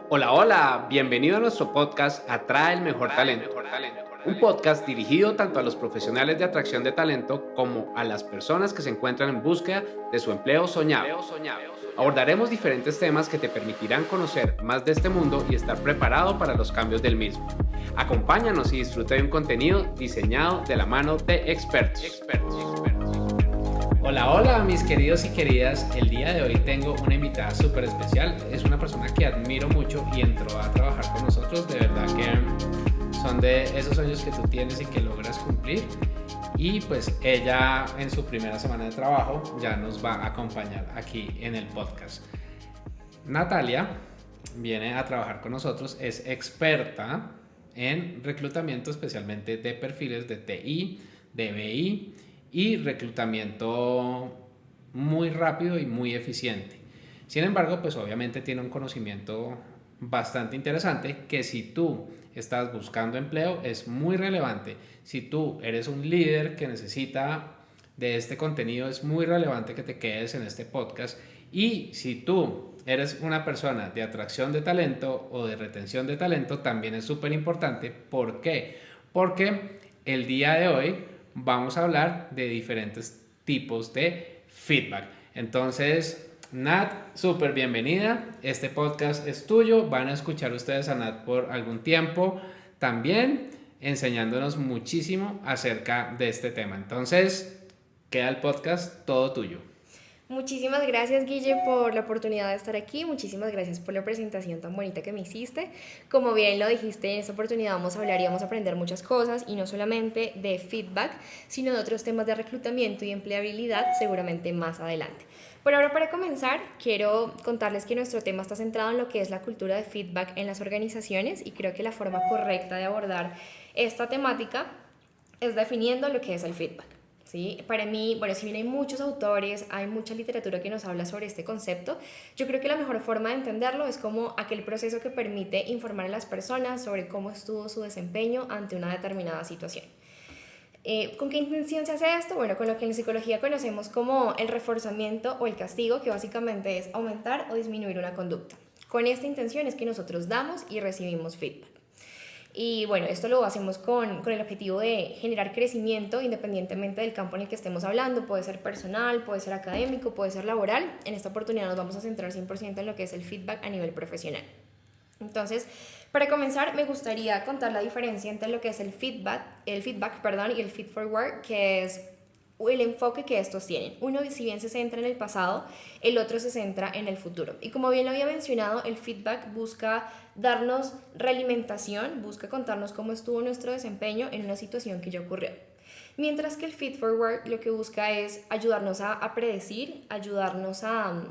Hola, hola, bienvenido a nuestro podcast Atrae el Mejor Talento. Un podcast dirigido tanto a los profesionales de atracción de talento como a las personas que se encuentran en búsqueda de su empleo soñado. Abordaremos diferentes temas que te permitirán conocer más de este mundo y estar preparado para los cambios del mismo. Acompáñanos y disfruta de un contenido diseñado de la mano de expertos. Hola, hola mis queridos y queridas, el día de hoy tengo una invitada súper especial, es una persona que admiro mucho y entró a trabajar con nosotros, de verdad que son de esos sueños que tú tienes y que logras cumplir, y pues ella en su primera semana de trabajo ya nos va a acompañar aquí en el podcast. Natalia viene a trabajar con nosotros, es experta en reclutamiento especialmente de perfiles de TI, de BI y reclutamiento muy rápido y muy eficiente. Sin embargo, pues obviamente tiene un conocimiento bastante interesante que si tú estás buscando empleo es muy relevante. Si tú eres un líder que necesita de este contenido es muy relevante que te quedes en este podcast. Y si tú eres una persona de atracción de talento o de retención de talento, también es súper importante. ¿Por qué? Porque el día de hoy vamos a hablar de diferentes tipos de feedback. Entonces, Nat, súper bienvenida. Este podcast es tuyo. Van a escuchar ustedes a Nat por algún tiempo también enseñándonos muchísimo acerca de este tema. Entonces, queda el podcast todo tuyo. Muchísimas gracias, Guille, por la oportunidad de estar aquí. Muchísimas gracias por la presentación tan bonita que me hiciste. Como bien lo dijiste, en esta oportunidad vamos a hablar y vamos a aprender muchas cosas, y no solamente de feedback, sino de otros temas de reclutamiento y empleabilidad, seguramente más adelante. Por ahora, para comenzar, quiero contarles que nuestro tema está centrado en lo que es la cultura de feedback en las organizaciones, y creo que la forma correcta de abordar esta temática es definiendo lo que es el feedback. ¿Sí? Para mí, bueno, si bien hay muchos autores, hay mucha literatura que nos habla sobre este concepto, yo creo que la mejor forma de entenderlo es como aquel proceso que permite informar a las personas sobre cómo estuvo su desempeño ante una determinada situación. ¿Con qué intención se hace esto? Bueno, con lo que en psicología conocemos como el reforzamiento o el castigo, que básicamente es aumentar o disminuir una conducta. Con esta intención es que nosotros damos y recibimos feedback. Y bueno, esto lo hacemos con el objetivo de generar crecimiento independientemente del campo en el que estemos hablando. Puede ser personal, puede ser académico, puede ser laboral. En esta oportunidad nos vamos a centrar 100% en lo que es el feedback a nivel profesional. Entonces, para comenzar, me gustaría contar la diferencia entre lo que es el feedback, y el feed forward, que es el enfoque que estos tienen. Uno, si bien se centra en el pasado, el otro se centra en el futuro. Y como bien lo había mencionado, el feedback busca darnos realimentación, busca contarnos cómo estuvo nuestro desempeño en una situación que ya ocurrió. Mientras que el feed forward lo que busca es ayudarnos a predecir, ayudarnos a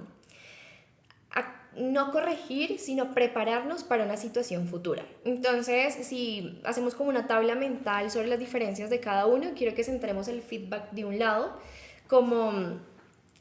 no corregir, sino prepararnos para una situación futura. Entonces, si hacemos como una tabla mental sobre las diferencias de cada uno, quiero que centremos el feedback de un lado como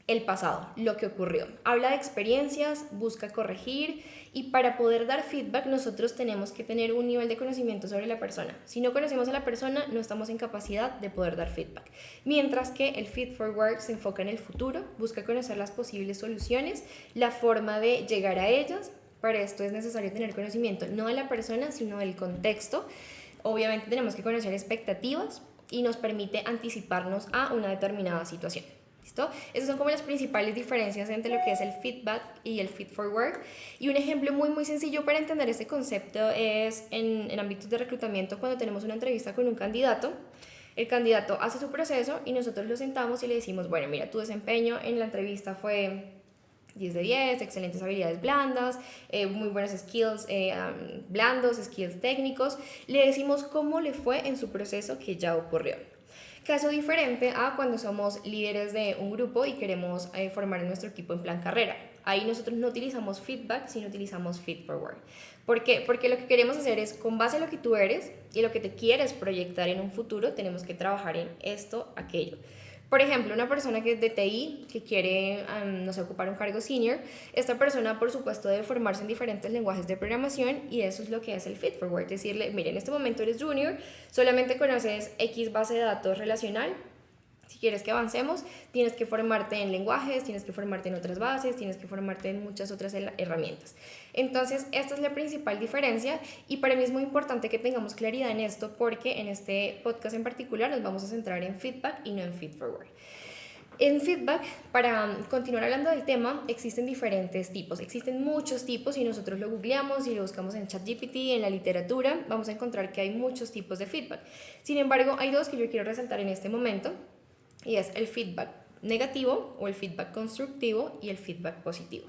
el pasado, lo que ocurrió. Habla de experiencias, busca corregir, y para poder dar feedback nosotros tenemos que tener un nivel de conocimiento sobre la persona. Si no conocemos a la persona, no estamos en capacidad de poder dar feedback. Mientras que el feed forward se enfoca en el futuro, busca conocer las posibles soluciones, la forma de llegar a ellas. Para esto es necesario tener conocimiento no de la persona, sino del contexto. Obviamente tenemos que conocer expectativas y nos permite anticiparnos a una determinada situación. ¿Listo? Esas son como las principales diferencias entre lo que es el feedback y el feed forward. Y un ejemplo muy sencillo para entender este concepto es en ámbitos de reclutamiento. Cuando tenemos una entrevista con un candidato, el candidato hace su proceso y nosotros lo sentamos y le decimos, bueno, mira, tu desempeño en la entrevista fue 10 de 10, excelentes habilidades blandas, muy buenos skills blandos, skills técnicos. Le decimos cómo le fue en su proceso que ya ocurrió. Caso diferente a cuando somos líderes de un grupo y queremos formar nuestro equipo en plan carrera. Ahí nosotros no utilizamos feedback, sino utilizamos feed forward. ¿Por qué? Porque lo que queremos hacer es, con base en lo que tú eres y lo que te quieres proyectar en un futuro, tenemos que trabajar en esto, aquello. Por ejemplo, una persona que es de TI, que quiere, no sé, ocupar un cargo senior, esta persona, por supuesto, debe formarse en diferentes lenguajes de programación, y eso es lo que es el feed forward. Decirle, mire, en este momento eres junior, solamente conoces X base de datos relacional, Si quieres que avancemos, tienes que formarte en lenguajes, tienes que formarte en otras bases, tienes que formarte en muchas otras herramientas. Entonces, esta es la principal diferencia y para mí es muy importante que tengamos claridad en esto porque en este podcast en particular nos vamos a centrar en feedback y no en feed forward. En feedback, para continuar hablando del tema, existen diferentes tipos, existen muchos tipos. Si nosotros lo googleamos y lo buscamos en ChatGPT, en la literatura, vamos a encontrar que hay muchos tipos de feedback. Sin embargo, hay dos que yo quiero resaltar en este momento y es el feedback negativo o el feedback constructivo y el feedback positivo.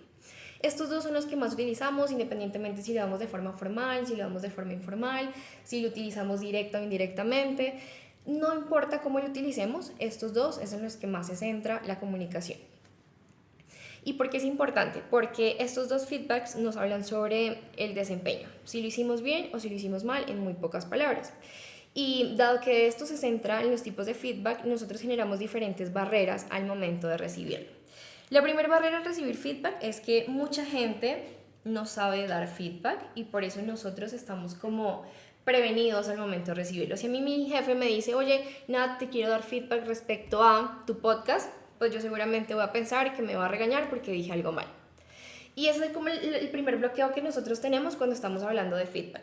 Estos dos son los que más utilizamos, independientemente si lo damos de forma formal, si lo damos de forma informal, si lo utilizamos directa o indirectamente. No importa cómo lo utilicemos, estos dos es en los que más se centra la comunicación. ¿Y por qué es importante? Porque estos dos feedbacks nos hablan sobre el desempeño, si lo hicimos bien o si lo hicimos mal, en muy pocas palabras. Y dado que esto se centra en los tipos de feedback, nosotros generamos diferentes barreras al momento de recibirlo. La primera barrera al recibir feedback es que mucha gente no sabe dar feedback y por eso nosotros estamos como prevenidos al momento de recibirlo. Si a mí mi jefe me dice, oye, Nat, te quiero dar feedback respecto a tu podcast, pues yo seguramente voy a pensar que me va a regañar porque dije algo mal. Y ese es como el primer bloqueo que nosotros tenemos cuando estamos hablando de feedback.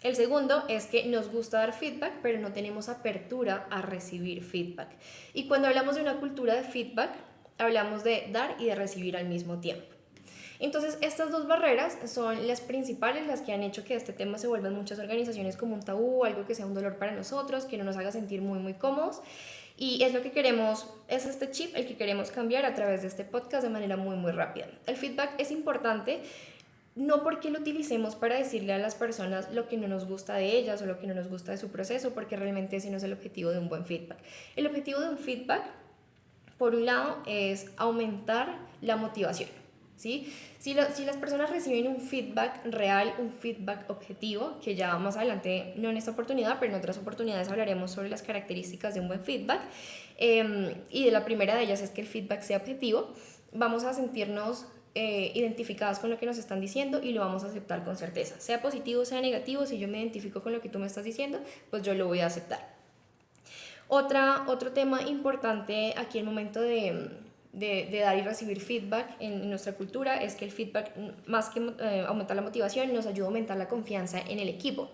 El segundo es que nos gusta dar feedback, pero no tenemos apertura a recibir feedback. Y cuando hablamos de una cultura de feedback, hablamos de dar y de recibir al mismo tiempo. Entonces, estas dos barreras son las principales, las que han hecho que este tema se vuelva en muchas organizaciones como un tabú, algo que sea un dolor para nosotros, que no nos haga sentir muy, muy cómodos. Y es lo que queremos, es este chip el que queremos cambiar a través de este podcast de manera muy, muy rápida. El feedback es importante, no porque lo utilicemos para decirle a las personas lo que no nos gusta de ellas o lo que no nos gusta de su proceso, porque realmente ese no es el objetivo de un buen feedback. El objetivo de un feedback, por un lado, es aumentar la motivación. ¿Sí? Si las personas reciben un feedback real, un feedback objetivo, que ya más adelante, no en esta oportunidad, pero en otras oportunidades hablaremos sobre las características de un buen feedback, y de la primera de ellas es que el feedback sea objetivo, vamos a sentirnos identificadas con lo que nos están diciendo y lo vamos a aceptar con certeza. Sea positivo, sea negativo, si yo me identifico con lo que tú me estás diciendo, pues yo lo voy a aceptar. Otro tema importante aquí en el momento de dar y recibir feedback en nuestra cultura es que el feedback, más que aumentar la motivación, nos ayuda a aumentar la confianza en el equipo,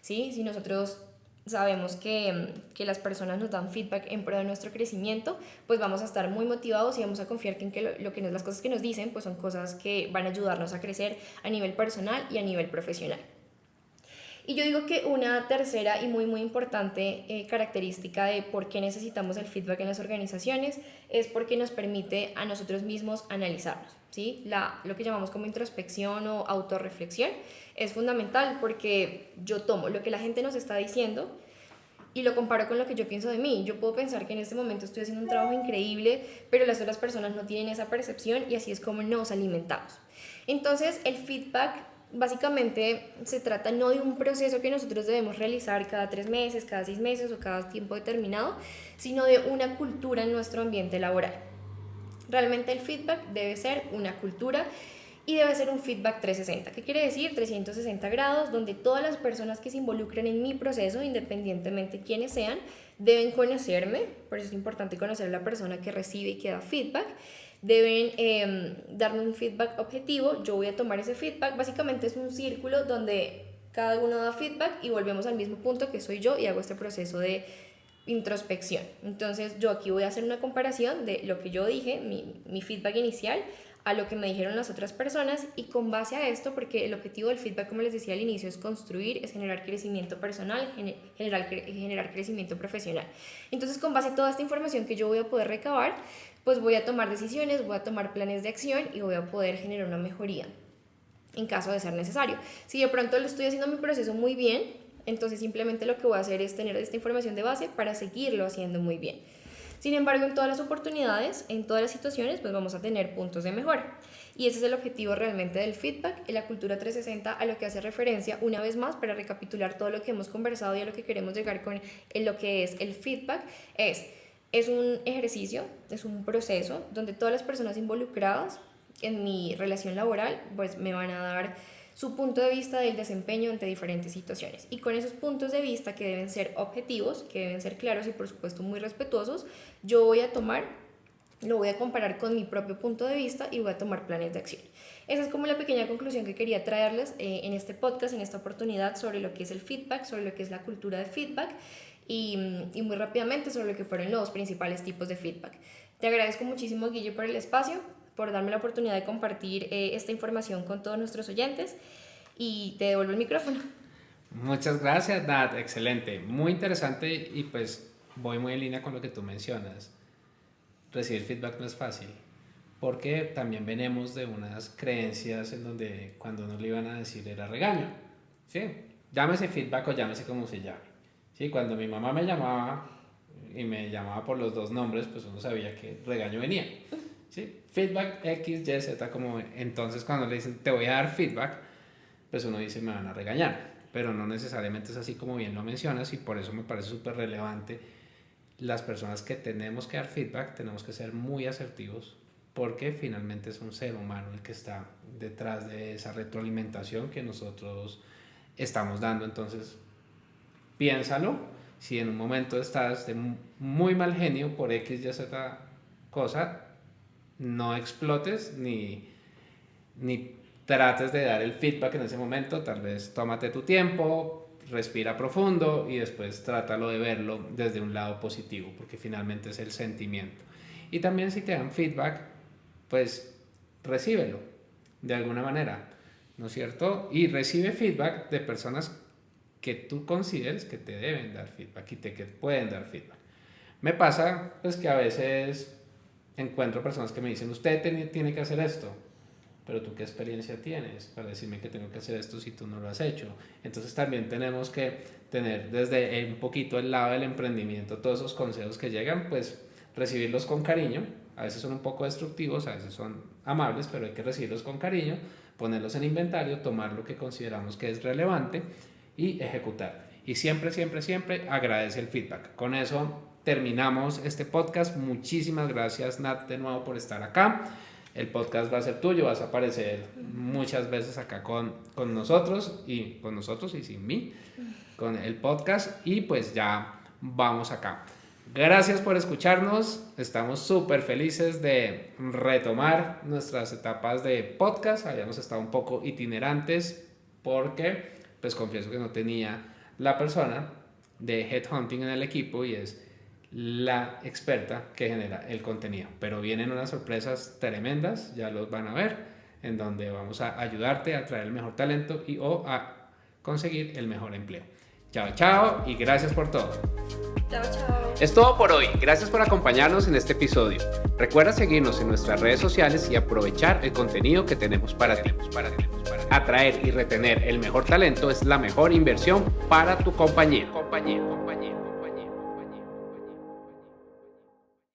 ¿sí? Si nosotros sabemos que las personas nos dan feedback en pro de nuestro crecimiento, pues vamos a estar muy motivados y vamos a confiar que las cosas que nos dicen pues son cosas que van a ayudarnos a crecer a nivel personal y a nivel profesional. Y yo digo que una tercera y muy muy importante característica de por qué necesitamos el feedback en las organizaciones es porque nos permite a nosotros mismos analizarnos, ¿sí? Lo que llamamos como introspección o autorreflexión es fundamental porque yo tomo lo que la gente nos está diciendo y lo comparo con lo que yo pienso de mí. Yo puedo pensar que en este momento estoy haciendo un trabajo increíble, pero las otras personas no tienen esa percepción y así es como nos alimentamos. Entonces el feedback básicamente se trata no de un proceso que nosotros debemos realizar cada 3 meses, cada 6 meses o cada tiempo determinado, sino de una cultura en nuestro ambiente laboral. Realmente el feedback debe ser una cultura y debe ser un feedback 360. ¿Qué quiere decir? 360 grados, donde todas las personas que se involucren en mi proceso, independientemente de quiénes sean, deben conocerme. Por eso es importante conocer a la persona que recibe y que da feedback. Deben darme un feedback objetivo, yo voy a tomar ese feedback, básicamente es un círculo donde cada uno da feedback y volvemos al mismo punto que soy yo y hago este proceso de introspección. Entonces yo aquí voy a hacer una comparación de lo que yo dije, mi feedback inicial, a lo que me dijeron las otras personas y con base a esto, porque el objetivo del feedback, como les decía al inicio, es construir, es generar crecimiento personal, generar crecimiento profesional. Entonces con base a toda esta información que yo voy a poder recabar, pues voy a tomar decisiones, voy a tomar planes de acción y voy a poder generar una mejoría en caso de ser necesario. Si de pronto lo estoy haciendo mi proceso muy bien, entonces simplemente lo que voy a hacer es tener esta información de base para seguirlo haciendo muy bien. Sin embargo, en todas las oportunidades, en todas las situaciones, pues vamos a tener puntos de mejora. Y ese es el objetivo realmente del feedback, en la cultura 360, a lo que hace referencia una vez más, para recapitular todo lo que hemos conversado y a lo que queremos llegar con lo que es el feedback, es un ejercicio, es un proceso donde todas las personas involucradas en mi relación laboral pues me van a dar su punto de vista del desempeño ante diferentes situaciones. Y con esos puntos de vista que deben ser objetivos, que deben ser claros y por supuesto muy respetuosos, yo voy a lo voy a comparar con mi propio punto de vista y voy a tomar planes de acción. Esa es como la pequeña conclusión que quería traerles en este podcast, en esta oportunidad, sobre lo que es el feedback, sobre lo que es la cultura de feedback y muy rápidamente sobre lo que fueron los principales tipos de feedback. Te agradezco muchísimo, Guille, por el espacio, por darme la oportunidad de compartir esta información con todos nuestros oyentes y te devuelvo el micrófono. Muchas gracias, Nat, excelente, muy interesante y pues voy muy en línea con lo que tú mencionas. Recibir feedback no es fácil, porque también venimos de unas creencias en donde cuando nos le iban a decir era regaño, ¿sí? Llámese feedback o llámese como se llame, ¿sí? Cuando mi mamá me llamaba y me llamaba por los dos nombres, pues uno sabía que regaño venía, ¿sí? Feedback X, Y, Z, como entonces cuando le dicen te voy a dar feedback, pues uno dice me van a regañar, pero no necesariamente es así como bien lo mencionas y por eso me parece súper relevante. Las personas que tenemos que dar feedback tenemos que ser muy asertivos porque finalmente es un ser humano el que está detrás de esa retroalimentación que nosotros estamos dando. Entonces piénsalo, si en un momento estás de muy mal genio por X, Y, Z cosa, no explotes ni trates de dar el feedback en ese momento. Tal vez tómate tu tiempo, respira profundo y después trátalo de verlo desde un lado positivo, porque finalmente es el sentimiento. Y también si te dan feedback, pues recíbelo de alguna manera, ¿no es cierto? Y recibe feedback de personas que tú consideres que te deben dar feedback y que pueden dar feedback. Me pasa pues que a veces encuentro personas que me dicen, usted tiene que hacer esto. Pero tú qué experiencia tienes para decirme que tengo que hacer esto si tú no lo has hecho. Entonces también tenemos que tener desde un poquito el lado del emprendimiento todos esos consejos que llegan, pues recibirlos con cariño. A veces son un poco destructivos, a veces son amables, pero hay que recibirlos con cariño, ponerlos en inventario, tomar lo que consideramos que es relevante y ejecutar. Y siempre, siempre, siempre agradece el feedback. Con eso terminamos este podcast. Muchísimas gracias, Nat, de nuevo por estar acá. El podcast va a ser tuyo, vas a aparecer muchas veces acá con nosotros y sin mí, con el podcast y pues ya vamos acá. Gracias por escucharnos, estamos súper felices de retomar nuestras etapas de podcast, habíamos estado un poco itinerantes porque pues confieso que no tenía la persona de headhunting en el equipo y es la experta que genera el contenido, pero vienen unas sorpresas tremendas, ya los van a ver, en donde vamos a ayudarte a traer el mejor talento o a conseguir el mejor empleo. Chao, chao y gracias por todo. Chao, chao. Es todo por hoy, gracias por acompañarnos en este episodio. Recuerda seguirnos en nuestras redes sociales y aprovechar el contenido que tenemos para ti. Atraer y retener el mejor talento es la mejor inversión para tu compañía.